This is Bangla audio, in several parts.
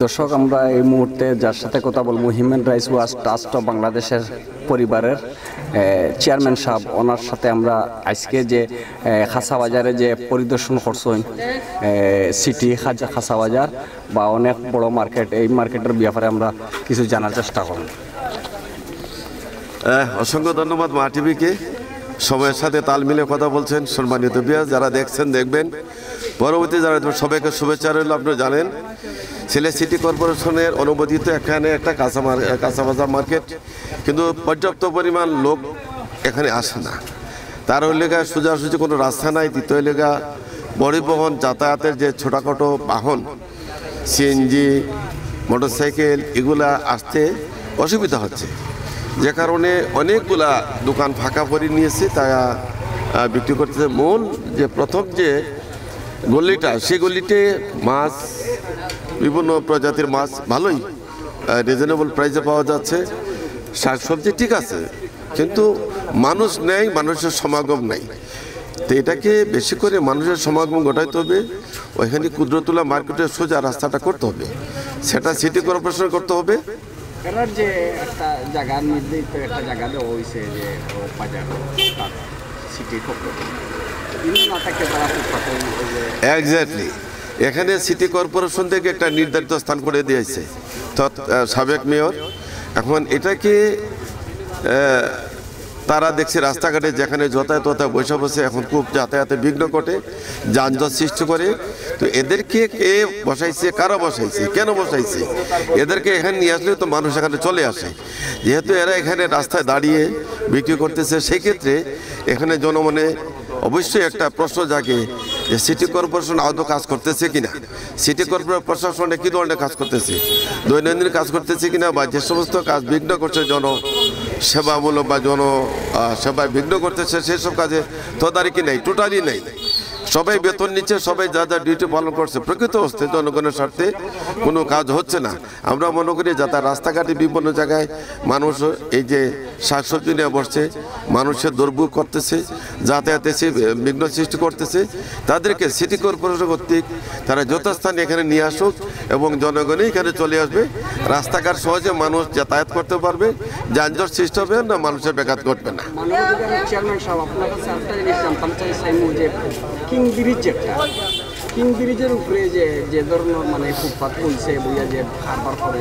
দর্শক, আমরা এই মুহূর্তে যার সাথে কথা বলবো human rights watch trust of বাংলাদেশের পরিবারের চেয়ারম্যান সাহেব। ওনার সাথে আমরা আজকে যে খাসা বাজারে যে পরিদর্শন করছেন, সিটি খাসা বাজার বা অনেক বড় মার্কেট, এই মার্কেটের ব্যাপারে আমরা কিছু জানার চেষ্টা করব। অসংখ্য ধন্যবাদ মা টিভিকে, সময়ের সাথে তাল মিলে কথা বলছেন। সম্মানিত বিয়াস, যারা দেখছেন দেখবেন, পরবর্তী যারা সবাইকে শুভেচ্ছা রইল। আপনারা জানেন সিলেট সিটি কর্পোরেশনের অনুমোদিত এখানে একটা কাঁচা বাজার মার্কেট, কিন্তু পর্যাপ্ত পরিমাণ লোক এখানে আসে না। তার লেগা সোজাসুজি কোনো রাস্তা নাই। দ্বিতীয় লেগা পরিবহন যাতায়াতের যে ছোটোখাটো বাহন, সিএনজি, মোটরসাইকেল, এগুলা আসতে অসুবিধা হচ্ছে, যে কারণে অনেকগুলা দোকান ফাঁকা করে নিয়েছে, তারা বিক্রি করতেছে। মূল যে প্রথম যে গলিটা, সেই গলিতে মাছ, বিভিন্ন প্রজাতির মাছ ভালোই রিজনেবল প্রাইসে পাওয়া যাচ্ছে। শাকসবজি ঠিক আছে, কিন্তু মানুষ নেই, মানুষের সমাগম নেই। তো এটাকে বেশি করে মানুষের সমাগম ঘটাইতে হবে। ওইখানে কুদরতুল্লাহ মার্কেটের সোজা রাস্তাটা করতে হবে, সেটা সিটি কর্পোরেশন করতে হবে। এর যে একটা জায়গা নির্ধারিত একটা জায়গা দেওয়া হয়েছে যে বাজার সিটি কর্পোরেশন, এক্স্যাক্টলি এখানে সিটি কর্পোরেশন থেকে একটা নির্ধারিত স্থান করে দিয়েছে সাবেক মেয়র। এখন এটাকে তারা দেখছে রাস্তাঘাটে যেখানে যথাযথ বসে বসে এখন খুব যাতায়াতে বিঘ্ন ঘটে, যানজট সৃষ্টি করে। তো এদেরকে কে বসাইছে, কারা বসাইছে, কেন বসাইছে? এদেরকে এখানে নিয়ে আসলে তো মানুষ এখানে চলে আসে। যেহেতু এরা এখানে রাস্তায় দাঁড়িয়ে বিক্রি করতেছে, সেই ক্ষেত্রে এখানে জনমনে অবশ্যই একটা প্রশ্ন জাগে যে সিটি কর্পোরেশন আদৌ কাজ করতেছে কিনা, সিটি কর্পোরেশন প্রশাসনে কী ধরনের কাজ করতেছে, দৈনন্দিন কাজ করতেছে কিনা, বা যে সমস্ত কাজ বিঘ্ন করছে জনসেবামূলক বা সেবায় বিঘ্ন করতেছে, সেসব কাজে তদারকি নেই, টোটালি নেই। সবাই বেতন নিচ্ছে, সবাই যা যা ডিউটি পালন করছে, প্রকৃত অর্থে জনগণের স্বার্থে কোনো কাজ হচ্ছে না। আমরা মনে করি যাতে রাস্তাঘাটে বিভিন্ন জায়গায় মানুষ এই যে শাকসবজি নিয়ে বসছে, মানুষের দুর্ভোগ করতেছে, যাতায়াতে বিঘ্ন সৃষ্টি করতেছে, তাদেরকে সিটি কর্পোরেশন কর্তৃক তারা যথাস্থানে এখানে নিয়ে আসুক এবং জনগণই এখানে চলে আসবে। রাস্তাঘাট সহজে মানুষ যাতায়াত করতে পারবে, যানজট সৃষ্টি হবে না, মানুষের ব্যাঘাত ঘটবে না। কিং ব্রিজের উপরে যে ধরনের মানে ফুটপাথ বলছে বইয়া যে খাবার করে,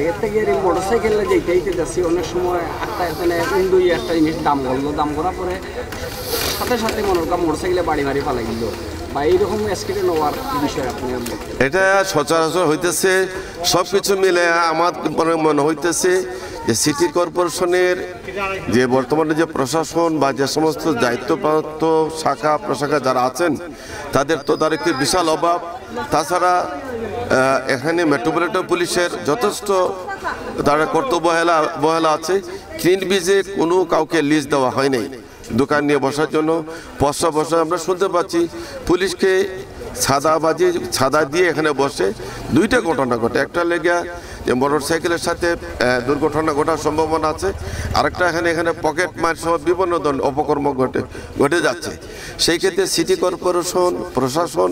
এর থেকে মোটরসাইকেল যেইটাইতে যাচ্ছি অনেক সময় একটা এখানে ইন্দুই একটা জিনিস দাম করলো, দাম করার পরে সাথে সাথে মনে করেন মোটরসাইকেলে বাড়ি বাড়ি পালাই দিল, বা এইরকম অ্যাক্সিডেন্ট হওয়ার বিষয় আপনি? এটা সচরাচর হইতেছে। সব কিছু মিলে আমার মনে হইতেছে যে সিটি কর্পোরেশনের যে বর্তমানে যে প্রশাসন বা যে সমস্ত দায়িত্বপ্রাপ্ত শাখা প্রশাখা যারা আছেন, তাদের তদারকির বিশাল অভাব। তাছাড়া এখানে মেট্রোপলিটন পুলিশের যথেষ্ট তারা কর্তব্য বহেলা আছে। ক্লিন বিজে কোনো কাউকে লিস্ট দেওয়া হয় নাই দোকান নিয়ে বসার জন্য। বসা আমরা শুনতে পাচ্ছি পুলিশকে ছাদা দিয়ে এখানে বসে দুইটা ঘটনা ঘটে। একটা লেগে যে মোটরসাইকেলের সাথে দুর্ঘটনা ঘটার সম্ভাবনা আছে, আরেকটা এখানে পকেট মার সহ বিভিন্ন ধরনের অপকর্ম ঘটে যাচ্ছে। সেই ক্ষেত্রে সিটি কর্পোরেশন প্রশাসন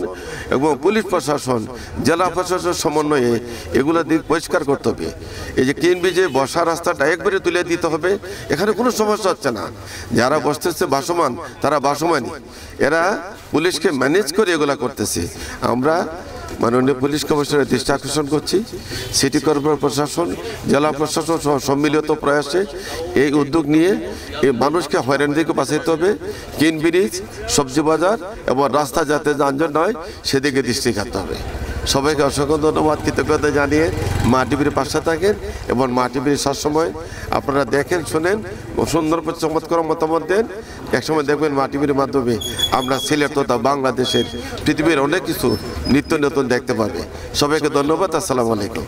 এবং পুলিশ প্রশাসন, জেলা প্রশাসনের সমন্বয়ে এগুলো দিক পরিষ্কার করতে হবে। এই যে ক্লিন ব্রিজে বসার রাস্তাটা একবারে তুলে দিতে হবে, এখানে কোনো সমস্যা হচ্ছে না। যারা বসতেছে ভাসমান, তারা ভাসমানই, এরা পুলিশকে ম্যানেজ করে এগুলা করতেছে। আমরা মাননীয় পুলিশ কমিশনারের দৃষ্টি আকর্ষণ করছি, সিটি কর্পোরেশন প্রশাসন, জেলা প্রশাসন সহ সম্মিলিত প্রয়াসে এই উদ্যোগ নিয়ে এই মানুষকে হয়রানি থেকে বাঁচাইতে হবে। ক্লিন ব্রিজ, সবজি বাজার এবং রাস্তা যাতে যানজট নয় সেদিকে দৃষ্টি রাখতে হবে। সবাইকে অসংখ্য ধন্যবাদ, কৃতজ্ঞতা জানিয়ে মা টিভির পাশে থাকেন এবং মা টিভির সবসময় আপনারা দেখেন, শোনেন, সুন্দর চমৎকার মতামত দেন। একসময় দেখবেন মা টিভির মাধ্যমে আমরা সিলেট তথা বাংলাদেশের পৃথিবীর অনেক কিছু নিত্য নতুন দেখতে পারবে। সবাইকে ধন্যবাদ। আসসালামু আলাইকুম।